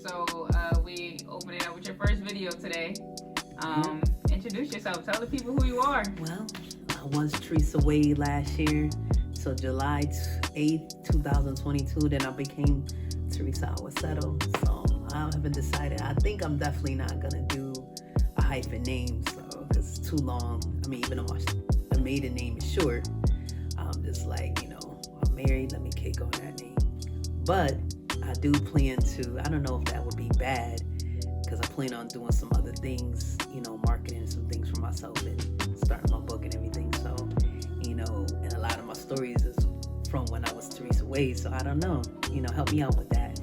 So we open it up with your first video today. Introduce yourself. Tell the people who you are. Well, I was Teresa Wade last year. So July 8th, 2022, then I became Teresa Awasetto. So I haven't decided. I think I'm definitely not going to do a hyphen name, so because it's too long. I mean, even though my maiden name is short, I'm just like, I'm married, let me kick on that name. But I do plan to, I don't know if that would be bad, because I plan on doing some other things, marketing some things for myself and starting my book and everything. So, and a lot of my stories is from when I was Teresa Wade. So I don't know, help me out with that.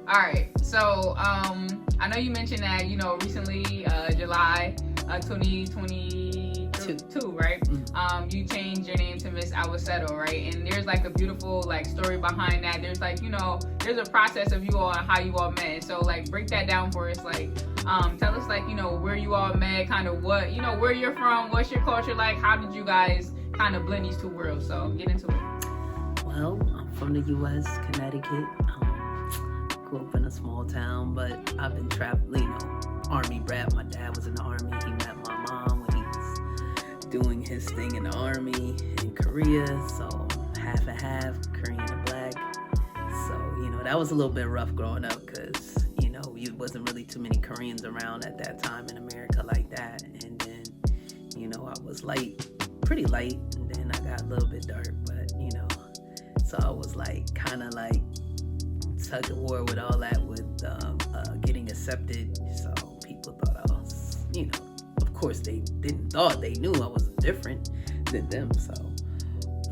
All right. So I know you mentioned that, recently, July 2022, right? Mm-hmm. You changed your name to Miss Awasetto, right? And there's like a beautiful story behind that. There's there's a process of you all and how you all met. So break that down for us. Tell us where you all met, kind of what, where you're from, what's your culture like, how did you guys kind of blend these two worlds? So get into it. Well, I'm from the U.S., Connecticut. Grew up in a small town, but I've been traveling, Army brat. My dad was in the Army. He met my mom when he was doing his thing in the Army in Korea. So half and half, Korean and black. So, that was a little bit rough growing up because, it wasn't really too many Koreans around at that time in America like that. And then, I was pretty light. And then I got a little bit dark, but, so I was kind of tug of war with all that with getting accepted. So people thought I was, of course they didn't thought they knew I was different than them. So,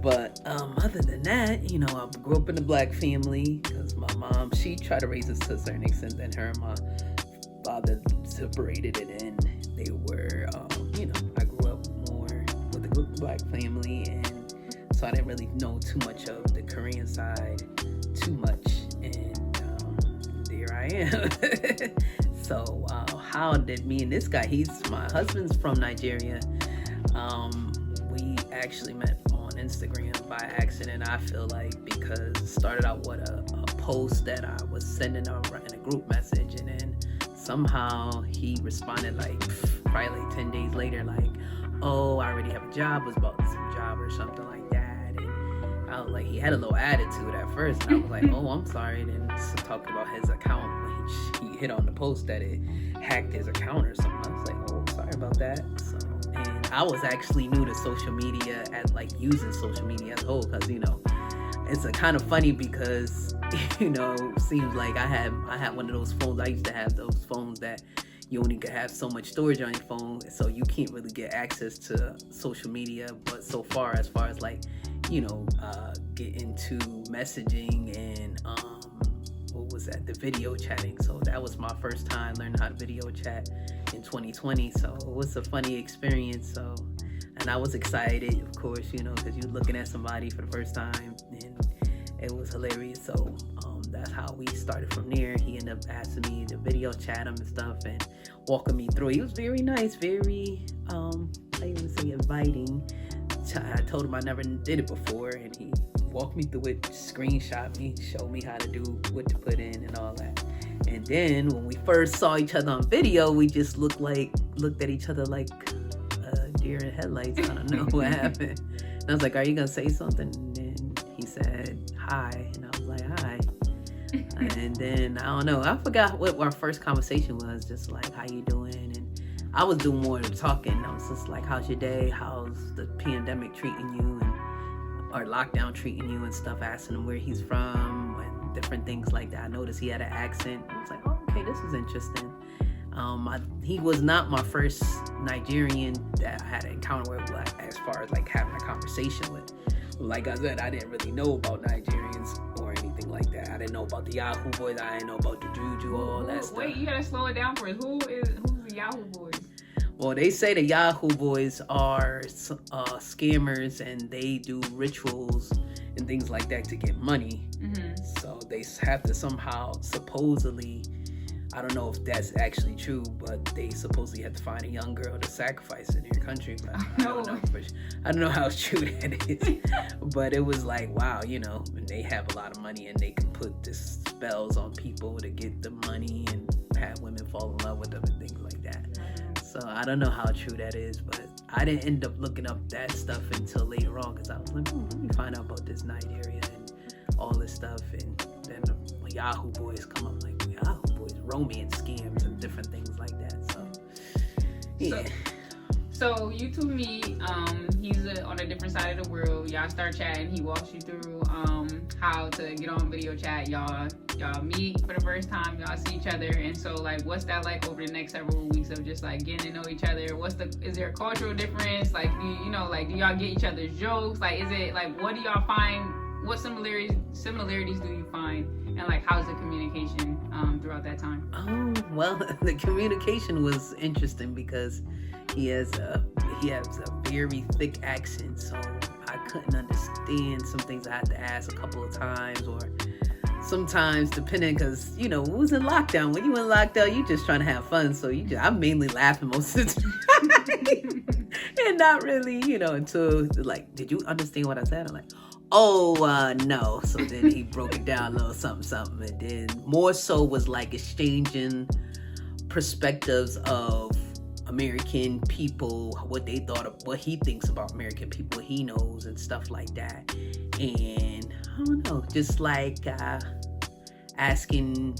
but other than that, I grew up in a black family because my mom, she tried to raise us to a certain extent. Then her and my father separated, and they were, I grew up more with a black family, and so I didn't really know too much of the Korean side too much. I am. So how did me and this guy, my husband's from Nigeria. We actually met on Instagram by accident, I feel like, because it started out with a post that I was sending in a group message, and then somehow he responded probably 10 days later, oh, I already have a job, was about some job or something like that. I was he had a little attitude at first. And I was oh, I'm sorry. And then talked about his account. He hit on the post that it hacked his account or something. I was oh, sorry about that. So, and I was actually new to social media using social media as a whole, because it's a kind of funny because seems like I had one of those phones. I used to have those phones that you only could have so much storage on your phone, so you can't really get access to social media. But as far as get into messaging and what was that? The video chatting. So that was my first time learning how to video chat in 2020. So it was a funny experience. So, and I was excited, of course, because you're looking at somebody for the first time, and it was hilarious. So that's how we started from there. He ended up asking me to video chat him and stuff and walking me through. He was very nice, very inviting. I told him I never did it before, and he walked me through it, screenshot me, showed me how to do what to put in and all that. And then when we first saw each other on video, we just looked at each other like deer in headlights. I don't know what happened. And I was are you gonna say something? And he said hi, and I was hi. And then I don't know, I forgot what our first conversation was. Just how you doing? And I was doing more of the talking. I was just how's your day? How's the pandemic treating you? Or lockdown treating you and stuff, asking him where he's from and different things like that. I noticed he had an accent. I was oh, okay, this is interesting. He was not my first Nigerian that I had an encounter with, as far as having a conversation with. Like I said, I didn't really know about Nigerians or anything like that. I didn't know about the Yahoo boys. I didn't know about the Juju, all that stuff. Wait, you gotta slow it down for us. Who's the Yahoo boys? Well, they say the Yahoo boys are scammers, and they do rituals and things like that to get money. Mm-hmm. So they have to somehow, supposedly, I don't know if that's actually true, but they supposedly have to find a young girl to sacrifice in their country. But I don't know how true that is. But it was wow, and they have a lot of money, and they can put this spells on people to get the money and have women fall in love with them and things like that. So I don't know how true that is, but I didn't end up looking up that stuff until later on because I was like, let me find out about this Nigeria and all this stuff. And then the Yahoo boys come up like Yahoo boys, romance scams and different things like that. So yeah. So you two meet. He's on a different side of the world. Y'all start chatting. He walks you through how to get on video chat. Y'all meet for the first time. Y'all see each other. And so like, what's that like over the next several weeks of just like getting to know each other? Is there a cultural difference? Like, do y'all get each other's jokes? Like, is it like, what do y'all find? What similarities do you find? And like, how's the communication throughout that time? Well, the communication was interesting because he has a very thick accent, so I couldn't understand some things. I had to ask a couple of times, or sometimes depending, because we was in lockdown. When you in lockdown, you just trying to have fun, so I'm mainly laughing most of the time, and not really, until like, did you understand what I said? I'm like, no. So then he broke it down a little something, and then more so was like exchanging perspectives of American people, what they thought of, what he thinks about American people, he knows, and stuff like that. And I don't know, just like asking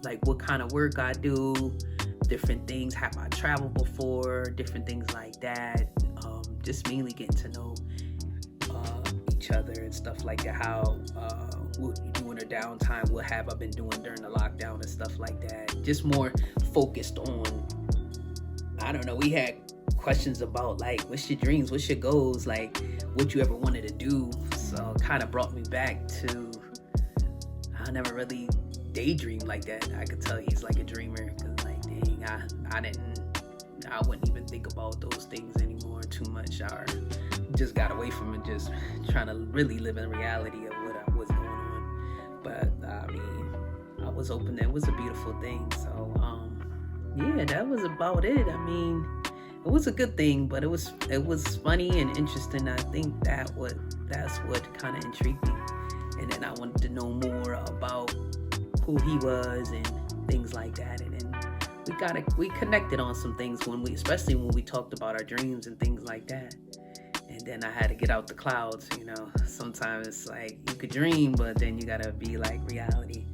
like what kind of work I do, different things, have I traveled before, different things like that. Just mainly getting to know each other and stuff like that. How what you do in the downtime, what have I been doing during the lockdown and stuff like that. Just more focused on, I don't know, we had questions about like, what's your dreams, what's your goals, like what you ever wanted to do. So it kind of brought me back to, I never really daydreamed like that. I could tell he's like a dreamer, because like, dang, I wouldn't even think about those things anymore too much. I just got away from it, just trying to really live in reality of what was going on. But I mean, I was open. It was a beautiful thing. So yeah, that was about it. I mean, it was a good thing, but it was funny and interesting. I think that's what kind of intrigued me. And then I wanted to know more about who he was and things like that. And then we connected on some things especially when we talked about our dreams and things like that. And then I had to get out the clouds. Sometimes it's like you could dream, but then you gotta be like reality.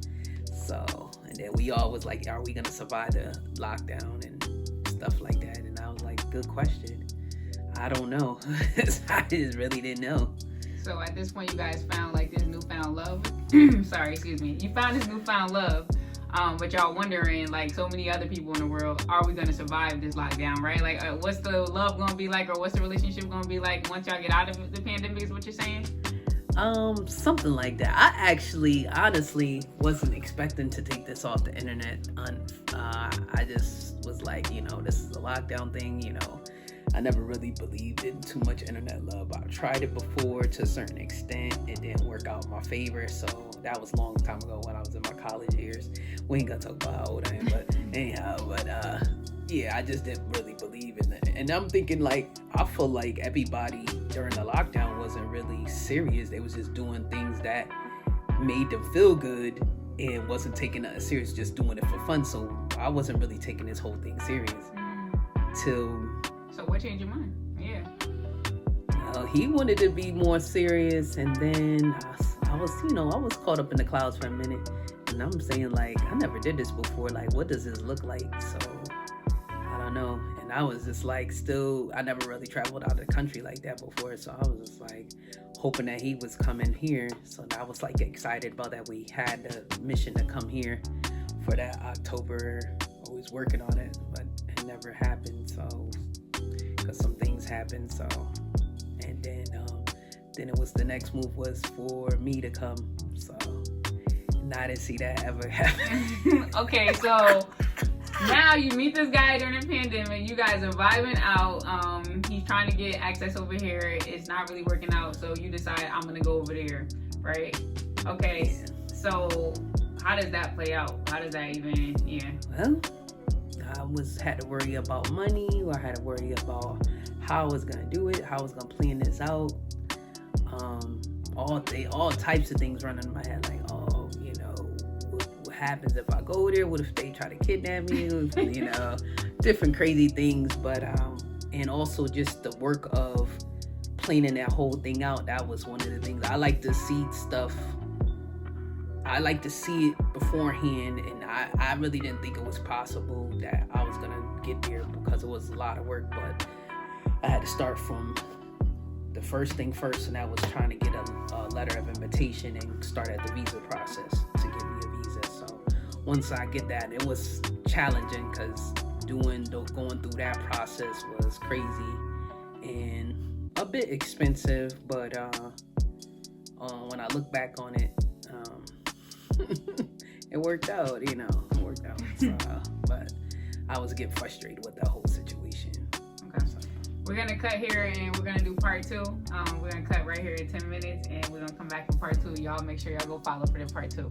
So, and then we all was like, are we gonna survive the lockdown and stuff like that? And I was like, good question. I don't know. I just really didn't know. So at this point, you guys found like this newfound love. Sorry, excuse me. You found this newfound love. But y'all wondering, like so many other people in the world, are we gonna survive this lockdown, right? Like, what's the love gonna be like, or what's the relationship gonna be like once y'all get out of the pandemic? Is what you're saying? Something like that. I actually, honestly, wasn't expecting to take this off the internet. I just was like, this is a lockdown thing. I never really believed in too much internet love. I tried it before to a certain extent. It didn't work out in my favor. So that was a long time ago when I was in my college years. We ain't gonna talk about how old I am, but anyhow, yeah, I just didn't really believe in it. And I'm thinking like, I feel like everybody during the lockdown wasn't really serious. They was just doing things that made them feel good and wasn't taking it serious, just doing it for fun. So I wasn't really taking this whole thing serious So what changed your mind? Yeah. He wanted to be more serious, and then I was caught up in the clouds for a minute, and I'm saying like, I never did this before. Like, what does this look like? So I don't know. And I was just like, I never really traveled out of the country like that before, so I was just like hoping that he was coming here. So I was like excited about that. We had the mission to come here for that October. Always working on it, but it never happened. So because some things happened. So, and then it was, the next move was for me to come. So, and I didn't see that ever happen. Okay, so now you meet this guy during the pandemic. You guys are vibing out. He's trying to get access over here. It's not really working out. So you decide, I'm gonna go over there, right? Okay. Yeah. So how does that play out? How does that even? Yeah. Well, I had to worry about money, or I had to worry about how I was gonna do it, how I was gonna plan this out. All types of things running in my head, like, happens if I go there? What if they try to kidnap me? You know, different crazy things. But and also just the work of planning that whole thing out. That was one of the things I like to see stuff. I like to see it beforehand, and I really didn't think it was possible that I was gonna get there because it was a lot of work. But I had to start from the first thing first, and that was trying to get a letter of invitation and start at the visa process to get me a visa. So once I get that, it was challenging because going through that process was crazy and a bit expensive. But when I look back on it, it worked out. You know, it worked out. So, but I was getting frustrated with that whole situation. Okay. So we're gonna cut here and we're gonna do part 2. We're gonna cut right here at 10 minutes and we're gonna come back in part 2. Y'all make sure y'all go follow for the part 2.